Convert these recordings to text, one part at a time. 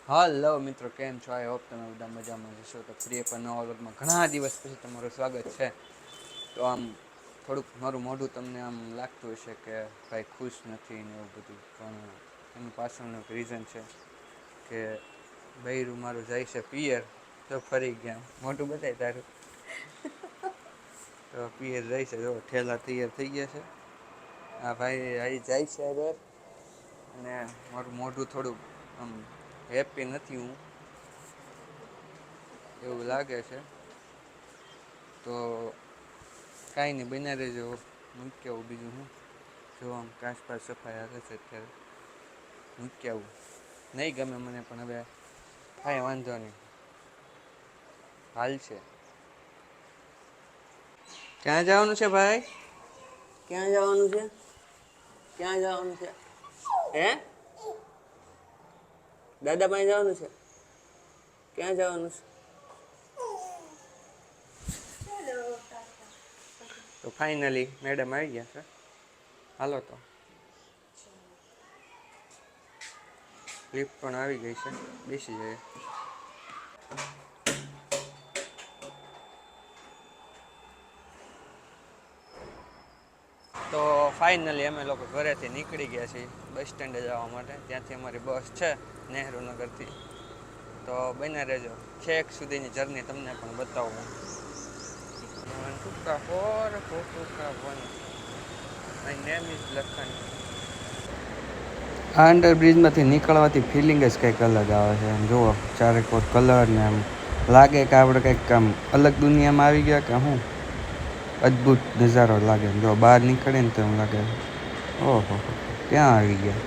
Hello મિત્રો, કેમ છો? આઈ હોપ તમે બધા મજામાં જશો. તો ફ્રી પણ નવા વર્ગમાં ઘણા દિવસ પછી તમારું સ્વાગત છે. તો આમ થોડુંક મારું મોઢું તમને આમ લાગતું હશે કે ભાઈ ખુશ નથી ને એવું બધું, પણ એનું પાછળનું એક રીઝન છે કે બૈરું મારું જાય છે પિયર. તો ફરી ગયા મોઢું બતાય તારું. તો પિયર જાય છે, જો ઠેલા તૈયાર થઈ ગયા છે. હા ભાઈ અહીં જાય છે હવે. અને મારું મોઢું થોડુંક આમ હેપી નથી હું, એવું લાગે છે. તો કાંઈ નહીં, બન્યા રહેજો. મૂકી આવું બીજું હું. જો આમ આસપાસ સફાઈ હાલે છે અત્યારે. મૂકી આવું. નહીં ગમે મને પણ હવે કાંઈ વાંધો નહીં, હાલ છે. ક્યાં જવાનું છે ભાઈ? ક્યાં જવાનું છે? ક્યાં જવાનું છે? હે દાદા પાસે જવાનું છે? ક્યાં જવાનું છે? તો ફાઈનલી મેડમ આવી ગયા છે. હાલો તો લિફ્ટ પણ આવી ગઈ છે, બેસી જઈએ. તો ફાઇનલી અમે લોકો ઘરેથી નીકળી ગયા છીએ બસ સ્ટેન્ડે જવા માટે. ત્યાંથી અમારી બસ છે નહેરુનગરથી. તો બને રહેજો, છેક સુધીની જર્ની તમને પણ બતાવું. આ અંડરબ્રિજમાંથી નીકળવાથી ફિલિંગ જ કંઈક અલગ આવે છે. એમ જુઓ ચારેકોર કલર ને એમ લાગે કે આપણે કંઈક આમ અલગ દુનિયામાં આવી ગયા કે શું. અદ્ભુત નજારો લાગે. જો બહાર નીકળે ને તો એમ લાગે ઓહો ક્યાં આવી ગયા.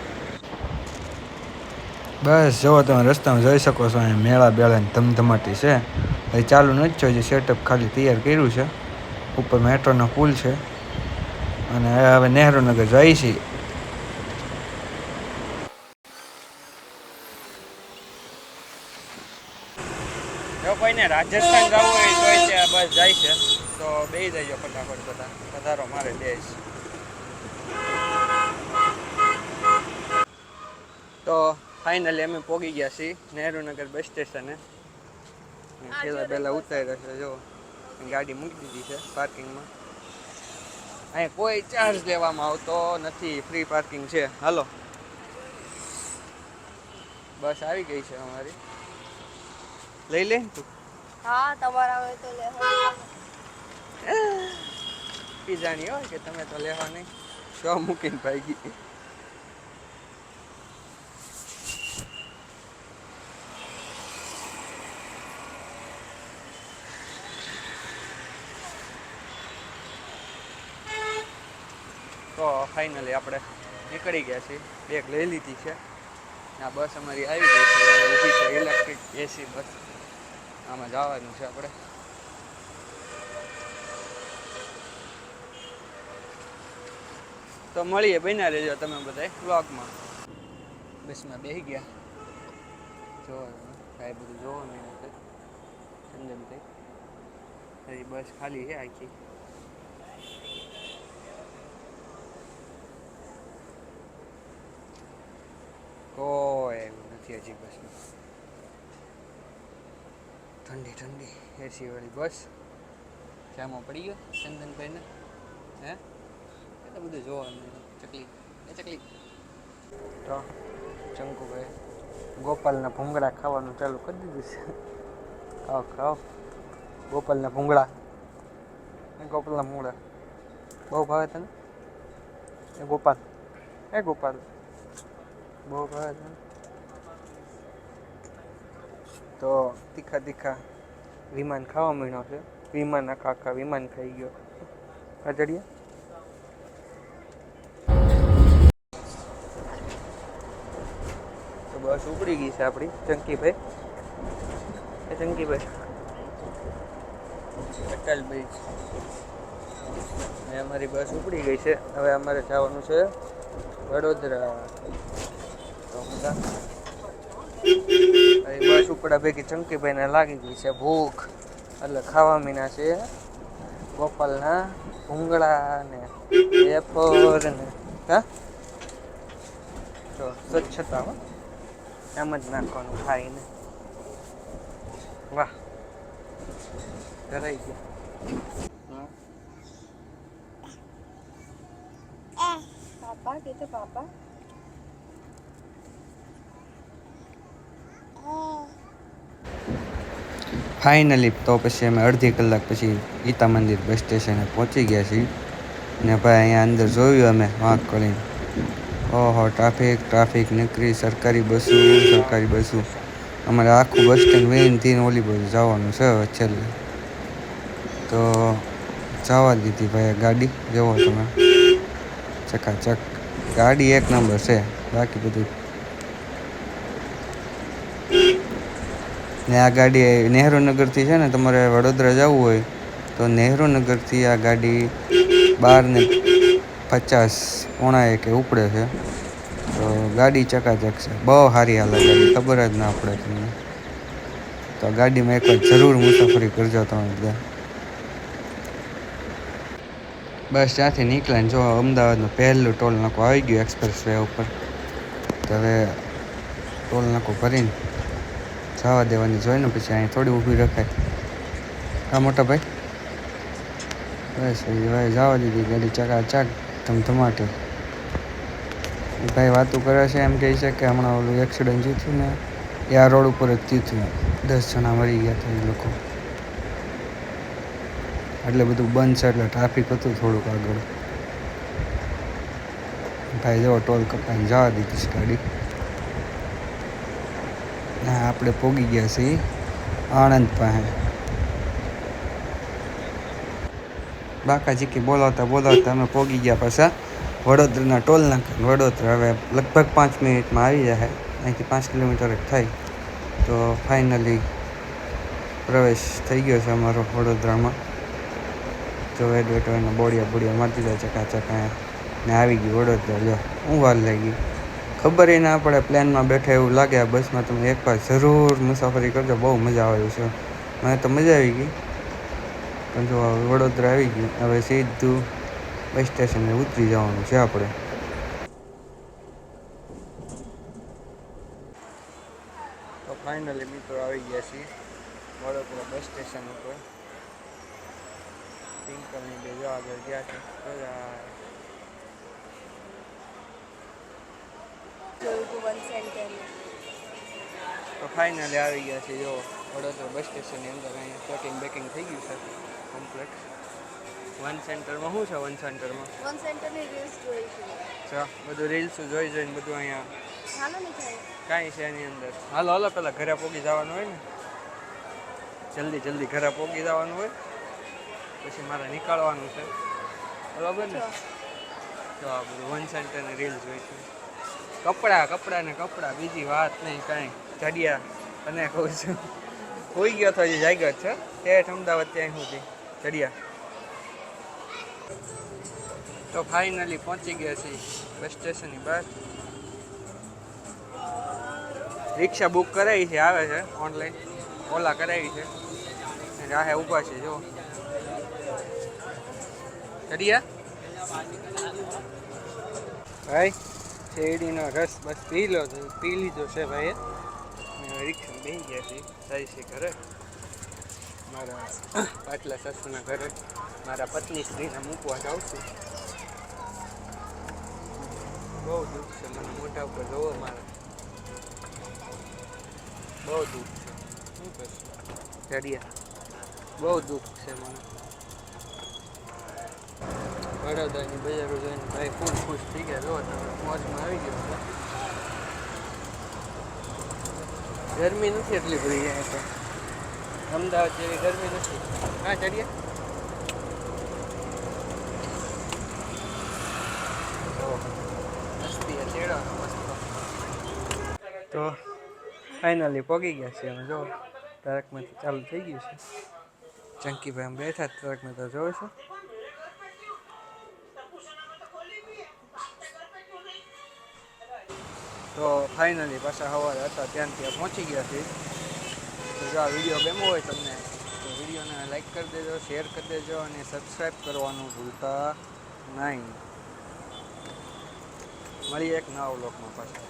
બસ જુઓ, તમે રસ્તામાં જોઈ શકો છો અહીંયા મેળા બેળાની ધમધમાટી છે. હજી ચાલુ નથી થયું, હજી સેટઅપ ખાલી તૈયાર કર્યું છે. ઉપર મેટ્રોનો પુલ છે અને હવે નહેરુનગર જાય છે. જો કોઈને રાજસ્થાન જવું હોય તો ત્યાં બસ જાય છે. તો બેસી જજો ફટાફટ બધા, વધારો મારે દેશ. તો ફાઇનલી અમે પહોંચી ગયા છીએ નહેરુનગર બસ સ્ટેશને. પેલા પહેલાં ઉતાર્યા છે, જો ગાડી મૂકી દીધી છે પાર્કિંગમાં. અહીંયા કોઈ ચાર્જ લેવામાં આવતો નથી, ફ્રી પાર્કિંગ છે. હાલો, બસ આવી ગઈ છે અમારી. લઈ લે તું. હા તમારા હોય તો લેવા. કી જાણી હોય કે તમે તો લેવા નહીં. તો મૂકીને ભાઈ ગઈ. તો ફાઇનલી આપણે નીકળી ગયા છીએ. બેગ લઈ લીધી છે. આ બસ અમારી આવી ગઈ છે, ઊભી છે. ઇલેક્ટ્રિક એસી બસ. આમાં જવાનું છે આપણે. તો મળીએ, બન્યા રહેજો તમે બધા વ્લોગમાં. બસમાં બેસી ગયા. જો કાંઈ બધું જોવો નહીં સંજનભાઈ. હજી બસ ખાલી છે આખી. કોઈ એવું નથી હજી બસમાં. ઠંડી ઠંડી એસી વાળી બસ. જામો પડી ગયો ચંદનભાઈને. હે એ તો બધું જોવાનું. ચકલી એ ચકલી. તો ચંકુભાઈ ગોપાલના ભૂંગળા ખાવાનું ચાલુ કરી દીધું છે. ખાઓ ખાઓ ગોપાલના ભૂંગળા. ગોપાલના ભૂંગળા બહુ ભાવે તને? એ ગોપાલ બહુ ભાવે તને? તો તીખા તીખા વિમાન ખાવા માંડ્યો છે. વિમાન આખા આખા વિમાન ખાઈ ગયો. અજડિયા તો બસ ઉપડી ગઈ છે આપણી ચંકીભાઈ. એ ચંકીભાઈ અટલ બ્રિજ. અમારી બસ ઉપડી ગઈ છે. હવે અમારે જવાનું છે વડોદરા. તો બસ ઉપડા ભેગી ચંકીભાઈને લાગી ગઈ છે ભૂખ, એટલે ખાવા મીના છે ગોપાલના ભૂંગળા ને વેફર ને. હા તો સ્વચ્છતા એમ જ નાખવાનું ખાઈને. વાહ, કરાઈ ગયું. પાપા કે તો પાપા. ફાઇનલી તો પછી અમે અડધી કલાક પછી ગીતા મંદિર બસ સ્ટેશને પહોંચી ગયા છીએ. ને ભાઈ અહીંયા અંદર જોયું અમે વાંક કરીને, ઓહો ટ્રાફિક નીકળી, સરકારી બસો અમારે આખું બસ સ્ટેન્ડ વેનથી ઓલી બાજુ જવાનું છે હવે છેલ્લે. તો જવા દીધી ભાઈ ગાડી, જુઓ તમે ચકાચક ગાડી એક નંબર છે. બાકી બધું ને આ ગાડી નહેરુનગરથી છે ને, તમારે વડોદરા જવું હોય તો નહેરુનગરથી આ ગાડી 12:50 પોણા એકે ઉપડે છે. તો ગાડી ચકાચક છે, બહુ સારી હાલે ગાડી, ખબર જ ના પડે તમને. તો ગાડીમાં એકવાર જરૂર મુસાફરી કરજો તમે બધા. બસ ત્યાંથી નીકળ્યા ને જો અમદાવાદનું પહેલું ટોલ નાકું આવી ગયું એક્સપ્રેસ વે ઉપર. તો હવે ટોલ નાકું ભરીને જવા દેવાની જોઈને પછી અહીં થોડી ઊભી રખાય. હા મોટા ભાઈ, બસ ભાઈ જવા દીધી ગાડી ચકાચક ધમધમાટી. ભાઈ વાતું કરે છે, એમ કહે છે કે હમણાં ઓલું એક્સિડન્ટ થયું ને એ આ રોડ ઉપર જ થયું, 10 જણા મરી ગયા હતા એ લોકો. એટલે બધું બંધ છે, એટલે ટ્રાફિક હતું થોડુંક આગળ. ભાઈ જો ટોલ કપાઈને જવા દીધી છે ગાડી. હા આપણે પોગી ગયા છીએ આણંદ પાસે. બાકાજી બોલાવતા અમે પોગી ગયા પાછા વડોદરાના ટોલ નાકા. વડોદરા હવે લગભગ 5 મિનિટમાં આવી જાય, અહીંથી 5 કિલોમીટર જ થાય. તો ફાઇનલી પ્રવેશ થઈ ગયો છે અમારો વડોદરામાં. જો એડવર્ટાઈઝના બોડિયા મારી દીધા ચકાચક ને આવી ગયું વડોદરા. જો હું વાર લાગી ખબર એ ના પડે, પ્લેનમાં બેઠા એવું લાગે. આ બસમાં તમે એકવાર જરૂર મુસાફરી કરજો, બહુ મજા આવે છે. મને તો મજા આવી ગઈ. પણ જો વડોદરા આવી ગયું, હવે સીધું બસ સ્ટેશને ઉતરી જવાનું છે આપણે. તો ફાઇનલી મિત્રો આવી ગયા છીએ વડોદરા બસ સ્ટેશન ઉપર. પિંકલની બે જો આગળ ગયા છે. તો ફાઇનલી આવી ગયા છે જો વડોદરા બસ સ્ટેશનની અંદર. અહીંયા ચેકિંગ બેકિંગ થઈ ગયું છે કમ્પ્લીટ. વન સેન્ટરમાં શું છે? વન સેન્ટરની રીલ્સ જોઈ છે. બધું રીલ્સ જોઈને બધું અહીંયા કાંઈ છે એની અંદર. હાલો પેલા ઘરે પોગી જવાનું હોય ને, જલ્દી ઘરે પોગી જવાનું હોય, પછી મારે નીકળવાનું છે, બરાબર ને? તો આ બધું વન સેન્ટરની રીલ્સ જોઈ છે. કપડાં બીજી વાત નહીં કાંઈ. ચડિયા અને કહું છું હોઈ ગયો તો હજી જાગ્યો છે ઠેઠ અમદાવાદ ત્યાં સુધી ચડિયા. તો ફાઇનલી પહોંચી ગયા છીએ બસ સ્ટેશનની બહાર. રિક્ષા બુક કરાવી છે, આવે છે ઓનલાઈન, ઓલા કરાવી છે. રાહે ઊભા છે જો ચડિયા. ભાઈ શેરડીનો રસ બસ પી લીધો છે ભાઈ. રિક્ષા બેસી ગયા છે, જાય છે ઘરે, મારા પાટલા સાસુના ઘરે. મારા પત્ની સ્ત્રીને મૂકવા જાઉં છું. બહુ દુઃખ છે મને, મોઢા ઉપર જોવો મારા, બહુ દુઃખ છે. શું કરશું ચડિયા, બહુ દુઃખ છે મને. વડોદરાની બજારો જોઈને ભાઈ ફૂલ ખુશ થઈ ગયા. જો તમે મોજમાં આવી ગયો છે. ગરમી નથી એટલી બધી જાય તો, અમદાવાદ જેવી ગરમી નથી. હા ચડીએ. મસ્તી ચેડો મસ્ત. તો ફાઇનલી પહોંચી ગયા છે અમે. જો ટ્રકમાંથી ચાલુ થઈ ગયું છે. ચંકીભાઈ આમ બેઠા ટ્રકમાં, તો જોવો છો. તો ફાઇનલી પાછા સવારે હતા ત્યાં પહોંચી ગયા છીએ. તો જો આ વિડીયો ગમ્યો હોય તમને તો વિડીયોને લાઈક કરી દેજો, શેર કરી દેજો અને સબસ્ક્રાઈબ કરવાનું ભૂલતા નહીં. મળીએ એક નવા વ્લોગમાં પાછા.